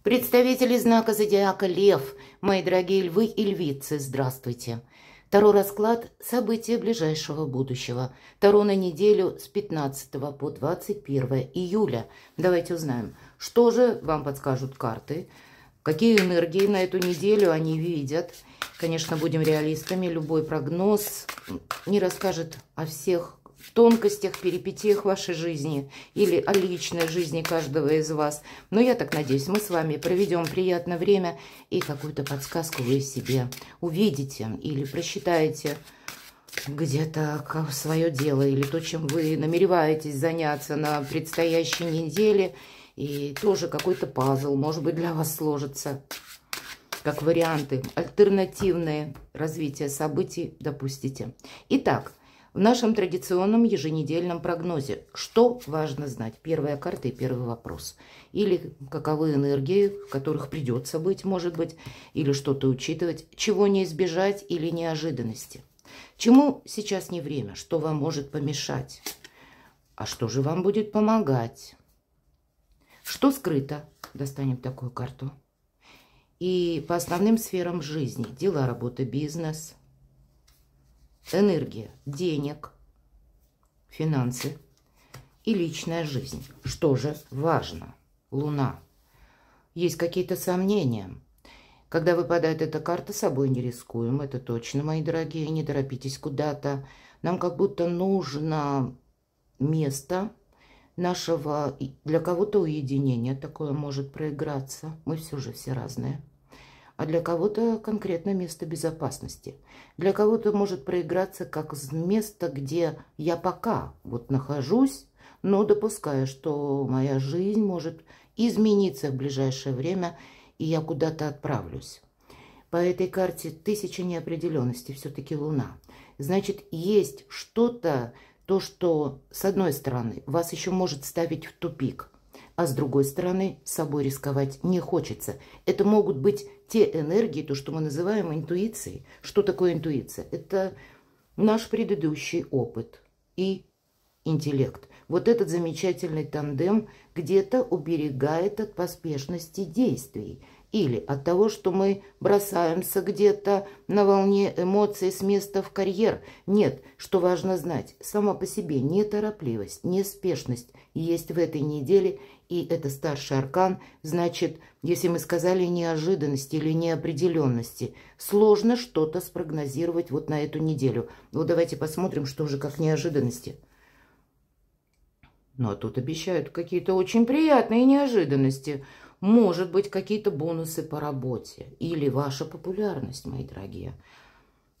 Представители знака зодиака Лев, мои дорогие львы и львицы, здравствуйте. Таро расклад события ближайшего будущего. Таро на неделю с 15 по 21 июля. Давайте узнаем, что же вам подскажут карты, какие энергии на эту неделю они видят. Конечно, будем реалистами, любой прогноз не расскажет о всех тонкостях, перипетиях вашей жизни или о личной жизни каждого из вас. Но я так надеюсь, мы с вами проведем приятное время и какую-то подсказку вы себе увидите или просчитаете где-то свое дело или то, чем вы намереваетесь заняться на предстоящей неделе. И тоже какой-то пазл, может быть, для вас сложится. Как варианты, альтернативные развития событий допустите. Итак, в нашем традиционном еженедельном прогнозе, что важно знать? Первая карта и первый вопрос. Или каковы энергии, в которых придется быть, может быть, или что-то учитывать, чего не избежать или неожиданности. Чему сейчас не время, что вам может помешать, а что же вам будет помогать? Что скрыто? Достанем такую карту. И по основным сферам жизни, дела, работа, бизнес, энергия, денег, финансы и личная жизнь. Что же важно? Луна. Есть какие-то сомнения. Когда выпадает эта карта, собой не рискуем. Это точно, мои дорогие. Не торопитесь куда-то. Нам как будто нужно место нашего, для кого-то уединения. Такое может проиграться. Мы все же все разные. А для кого-то конкретно место безопасности. Для кого-то может проиграться как место, где я пока вот нахожусь, но допускаю, что моя жизнь может измениться в ближайшее время, и я куда-то отправлюсь. По этой карте 1000 неопределенностей, все-таки Луна. Значит, есть что-то, то, что с одной стороны вас еще может ставить в тупик, а с другой стороны, с собой рисковать не хочется. Это могут быть те энергии, то, что мы называем интуицией. Что такое интуиция? Это наш предыдущий опыт и интеллект. Вот этот замечательный тандем где-то уберегает от поспешности действий. Или от того, что мы бросаемся где-то на волне эмоций с места в карьер. Нет, что важно знать, сама по себе неторопливость, неспешность есть в этой неделе. И это старший аркан. Значит, если мы сказали неожиданности или неопределенности, сложно что-то спрогнозировать вот на эту неделю. Вот давайте посмотрим, что же как неожиданности. Ну, а тут обещают какие-то очень приятные неожиданности. Может быть, какие-то бонусы по работе. Или ваша популярность, мои дорогие.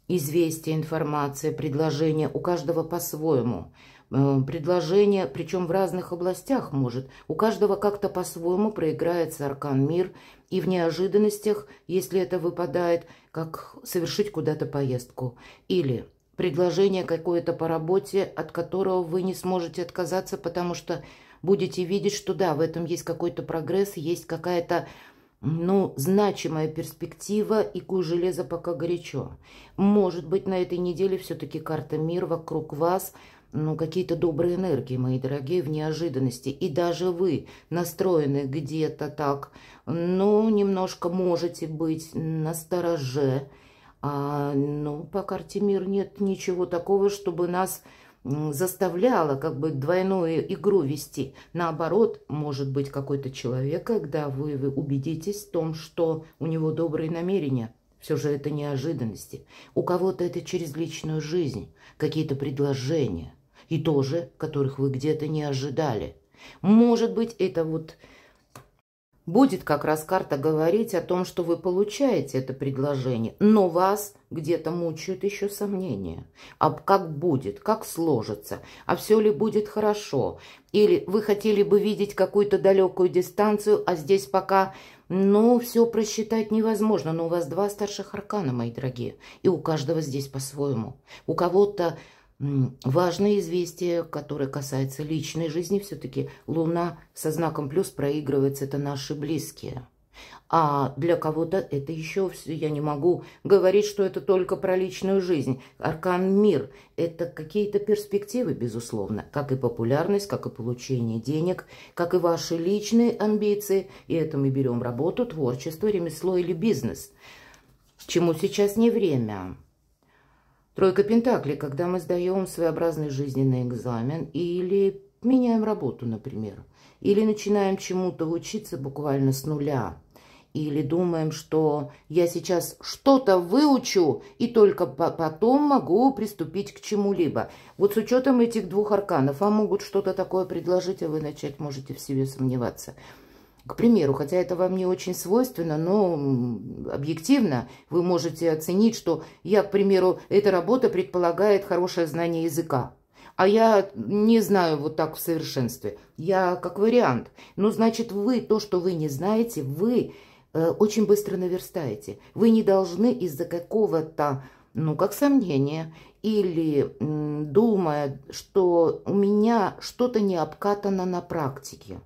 Известие, информация, предложения. У каждого по-своему. Предложения, причем в разных областях может. У каждого как-то по-своему проиграется аркан мир. И в неожиданностях, если это выпадает, как совершить куда-то поездку. Или предложение какое-то по работе, от которого вы не сможете отказаться, потому что будете видеть, что да, в этом есть какой-то прогресс, есть какая-то, ну, значимая перспектива, и куй железо пока горячо. Может быть, на этой неделе все-таки карта мир вокруг вас, ну, какие-то добрые энергии, мои дорогие, в неожиданности. И даже вы настроены где-то так, ну, немножко можете быть настороже. Ну, по карте мир нет ничего такого, чтобы нас заставляло как бы двойную игру вести. Наоборот, может быть какой-то человек, когда вы убедитесь в том, что у него добрые намерения. Все же это неожиданности. У кого-то это через личную жизнь, какие-то предложения. И тоже, которых вы где-то не ожидали. Может быть, это вот будет как раз карта говорить о том, что вы получаете это предложение, но вас где-то мучают еще сомнения. А как будет, как сложится, а все ли будет хорошо? Или вы хотели бы видеть какую-то далекую дистанцию, а здесь пока, ну, все просчитать невозможно. Но у вас два старших аркана, мои дорогие, и у каждого здесь по-своему. У кого-то важное известие, которое касается личной жизни, все-таки Луна со знаком плюс проигрывается, это наши близкие. А для кого-то это еще все. Я не могу говорить, что это только про личную жизнь. Аркан мир – это какие-то перспективы, безусловно, как и популярность, как и получение денег, как и ваши личные амбиции. И это мы берем работу, творчество, ремесло или бизнес. Чему сейчас не время. Тройка пентаклей, когда мы сдаем своеобразный жизненный экзамен или меняем работу, например, или начинаем чему-то учиться буквально с нуля. Или думаем, что я сейчас что-то выучу и только потом могу приступить к чему-либо. Вот с учетом этих двух арканов вам могут что-то такое предложить, а вы начать можете в себе сомневаться. К примеру, хотя это вам не очень свойственно, но объективно вы можете оценить, что я, к примеру, эта работа предполагает хорошее знание языка. А я не знаю вот так в совершенстве. Я как вариант. Ну, значит, вы то, что вы не знаете, вы очень быстро наверстаете. Вы не должны из-за какого-то, ну, как сомнения, или думая, что у меня что-то не обкатано на практике,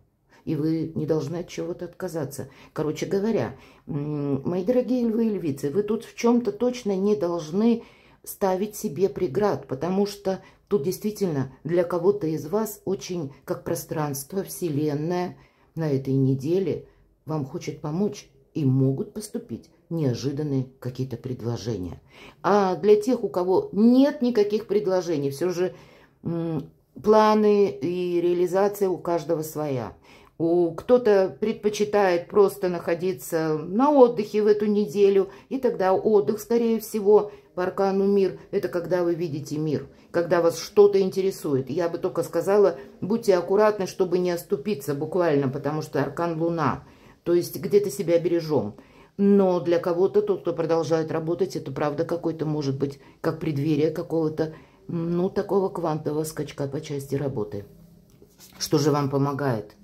и вы не должны от чего-то отказаться. Короче говоря, мои дорогие львы и львицы, вы тут в чем-то точно не должны ставить себе преград, потому что тут действительно для кого-то из вас очень как пространство, вселенная на этой неделе вам хочет помочь, и могут поступить неожиданные какие-то предложения. А для тех, у кого нет никаких предложений, все же планы и реализация у каждого своя. Кто-то предпочитает просто находиться на отдыхе в эту неделю, и тогда отдых, скорее всего, по аркану мир, это когда вы видите мир, когда вас что-то интересует. Я бы только сказала, будьте аккуратны, чтобы не оступиться буквально, потому что аркан Луна, то есть где-то себя бережем. Но для кого-то, тот, кто продолжает работать, это правда какой-то, может быть, как преддверие какого-то, ну, такого квантового скачка по части работы. Что же вам помогает?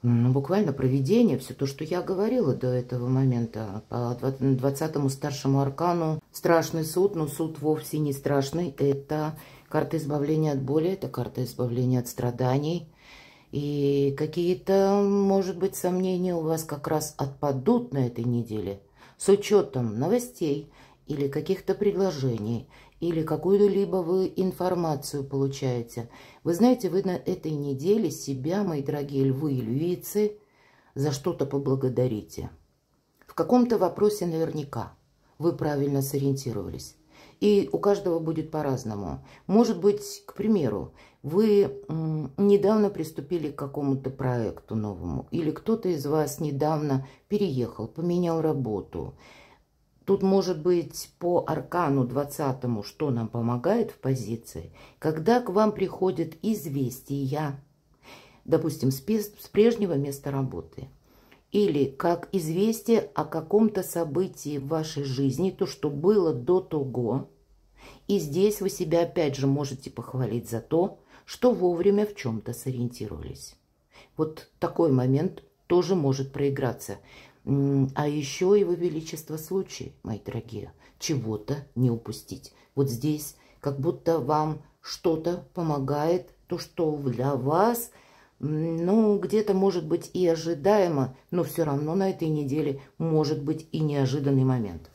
Ну, буквально провидение, все то, что я говорила до этого момента. По 20-му старшему аркану страшный суд, но суд вовсе не страшный. Это карта избавления от боли, это карта избавления от страданий. И какие-то, может быть, сомнения у вас как раз отпадут на этой неделе с учетом новостей или каких-то предложений, или какую-либо вы информацию получаете. Вы знаете, вы на этой неделе себя, мои дорогие львы и львицы, за что-то поблагодарите. В каком-то вопросе наверняка вы правильно сориентировались. И у каждого будет по-разному. Может быть, к примеру, вы недавно приступили к какому-то проекту новому, или кто-то из вас недавно переехал, поменял работу. Тут может быть по аркану 20-му, что нам помогает в позиции, когда к вам приходят известия, допустим, с прежнего места работы, или как известие о каком-то событии в вашей жизни, то, что было до того. И здесь вы себя опять же можете похвалить за то, что вовремя в чем-то сориентировались. Вот такой момент тоже может проиграться. А еще и во величество случая, мои дорогие, чего-то не упустить. Вот здесь как будто вам что-то помогает, то, что для вас, ну, где-то может быть и ожидаемо, но все равно на этой неделе может быть и неожиданный момент.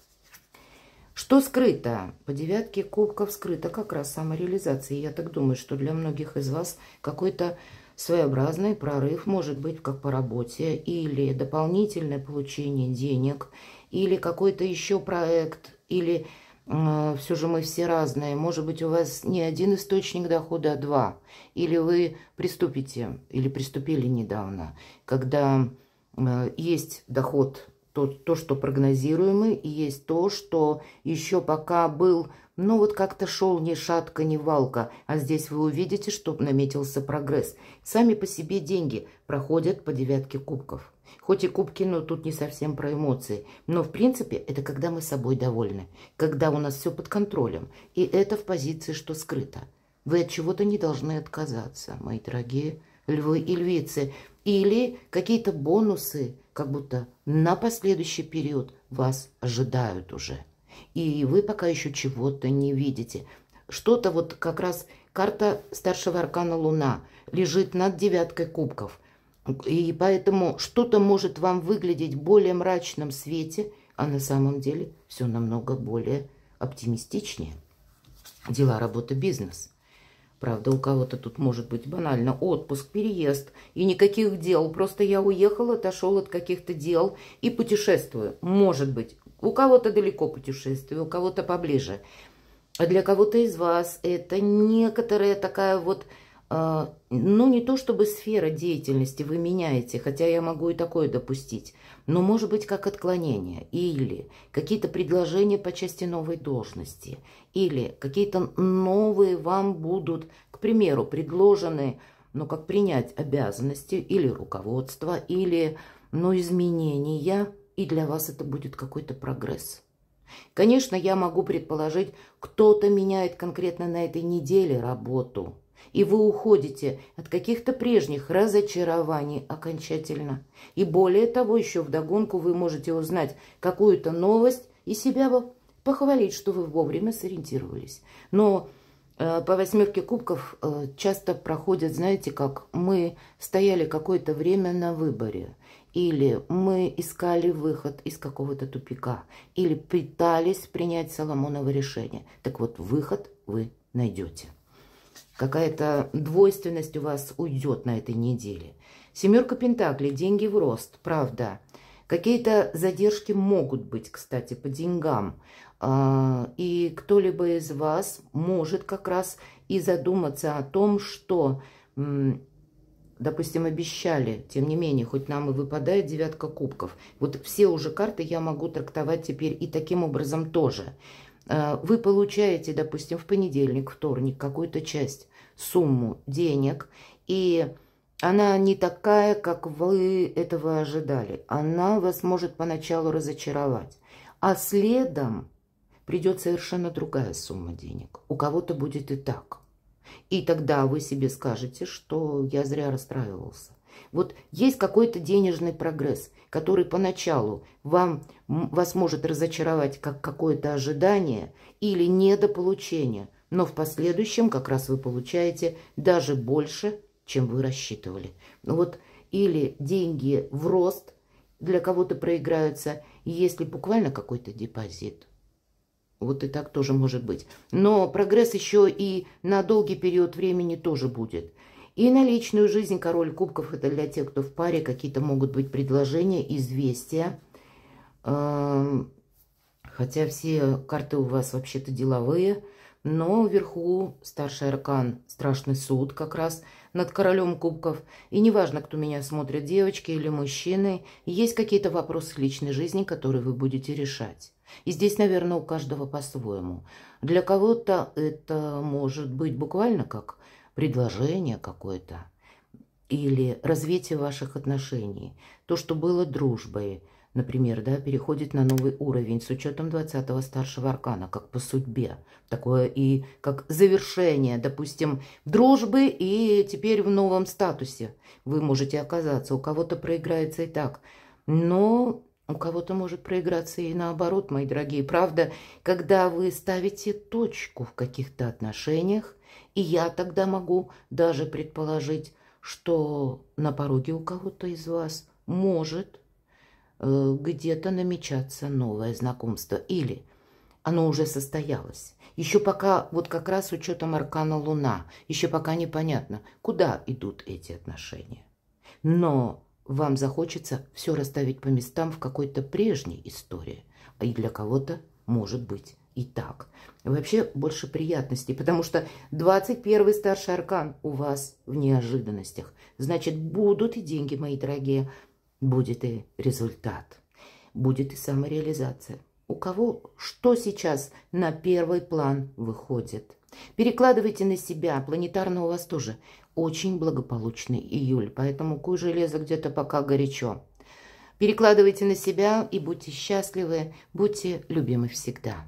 Что скрыто? По 9 кубков скрыто как раз самореализация. Я так думаю, что для многих из вас какой-то своеобразный прорыв может быть как по работе, или дополнительное получение денег, или какой-то еще проект, или все же мы все разные. Может быть, у вас не один источник дохода, а два. Или вы приступите, или приступили недавно, когда есть доход, то, что прогнозируемый, и есть то, что еще пока был, ну вот как-то шел ни шатка, ни валка, а здесь вы увидите, что наметился прогресс. Сами по себе деньги проходят по 9 кубков. Хоть и кубки, но тут не совсем про эмоции. Но в принципе это когда мы собой довольны, когда у нас все под контролем. И это в позиции, что скрыто. Вы от чего-то не должны отказаться, мои дорогие львы и львицы. Или какие-то бонусы, как будто на последующий период вас ожидают уже. И вы пока еще чего-то не видите. Что-то вот как раз карта старшего аркана Луна лежит над 9 кубков. И поэтому что-то может вам выглядеть в более мрачном свете, а на самом деле все намного более оптимистичнее. Дела, работа, бизнес. Правда, у кого-то тут может быть банально отпуск, переезд и никаких дел. Просто я уехал, отошел от каких-то дел и путешествую. Может быть, у кого-то далеко путешествие, у кого-то поближе. А для кого-то из вас это некоторая такая вот, ну не то чтобы сфера деятельности вы меняете, хотя я могу и такое допустить, но может быть как отклонение или какие-то предложения по части новой должности, или какие-то новые вам будут, к примеру, предложены, ну как принять обязанности или руководство, или ну, изменения, и для вас это будет какой-то прогресс. Конечно, я могу предположить, кто-то меняет конкретно на этой неделе работу, и вы уходите от каких-то прежних разочарований окончательно. И более того, еще вдогонку вы можете узнать какую-то новость и себя похвалить, что вы вовремя сориентировались. Но по 8 кубков часто проходят, знаете, как мы стояли какое-то время на выборе. Или мы искали выход из какого-то тупика. Или пытались принять Соломоново решение. Так вот, выход вы найдете. Какая-то двойственность у вас уйдет на этой неделе. 7 пентаклей, деньги в рост, правда. Какие-то задержки могут быть, кстати, по деньгам. И кто-либо из вас может как раз и задуматься о том, что... допустим, обещали, тем не менее, хоть нам и выпадает 9 кубков. Вот все уже карты я могу трактовать теперь и таким образом тоже. Вы получаете, допустим, в понедельник, вторник какую-то часть, сумму денег, и она не такая, как вы этого ожидали. Она вас может поначалу разочаровать. А следом придет совершенно другая сумма денег. У кого-то будет и так. И тогда вы себе скажете, что я зря расстраивался. Вот есть какой-то денежный прогресс, который поначалу вас может разочаровать как какое-то ожидание или недополучение, но в последующем как раз вы получаете даже больше, чем вы рассчитывали. Ну вот, или деньги в рост для кого-то проиграются, если буквально какой-то депозит. Вот и так тоже может быть. Но прогресс еще и на долгий период времени тоже будет. И на личную жизнь король кубков, это для тех, кто в паре, какие-то могут быть предложения, известия. Хотя все карты у вас вообще-то деловые, но вверху старший аркан, страшный суд как раз над королем кубков. И неважно, кто меня смотрит, девочки или мужчины, есть какие-то вопросы личной жизни, которые вы будете решать. И здесь, наверное, у каждого по-своему. Для кого-то это может быть буквально как предложение какое-то или развитие ваших отношений. То, что было дружбой, например, да, переходит на новый уровень с учетом 20-го старшего аркана, как по судьбе. Такое и как завершение, допустим, дружбы, и теперь в новом статусе вы можете оказаться. У кого-то проиграется и так. Но... у кого-то может проиграться и наоборот, мои дорогие. Правда, когда вы ставите точку в каких-то отношениях, и я тогда могу даже предположить, что на пороге у кого-то из вас может где-то намечаться новое знакомство. Или оно уже состоялось. Еще пока, вот как раз с учетом аркана Луна, еще пока непонятно, куда идут эти отношения. Но... вам захочется все расставить по местам в какой-то прежней истории. А и для кого-то может быть и так. Вообще больше приятностей, потому что 21-й старший аркан у вас в неожиданностях. Значит, будут и деньги, мои дорогие, будет и результат, будет и самореализация. У кого что сейчас на первый план выходит? Перекладывайте на себя. Планетарно у вас тоже очень благополучный июль, поэтому куй железо где-то пока горячо. Перекладывайте на себя и будьте счастливы, будьте любимы всегда.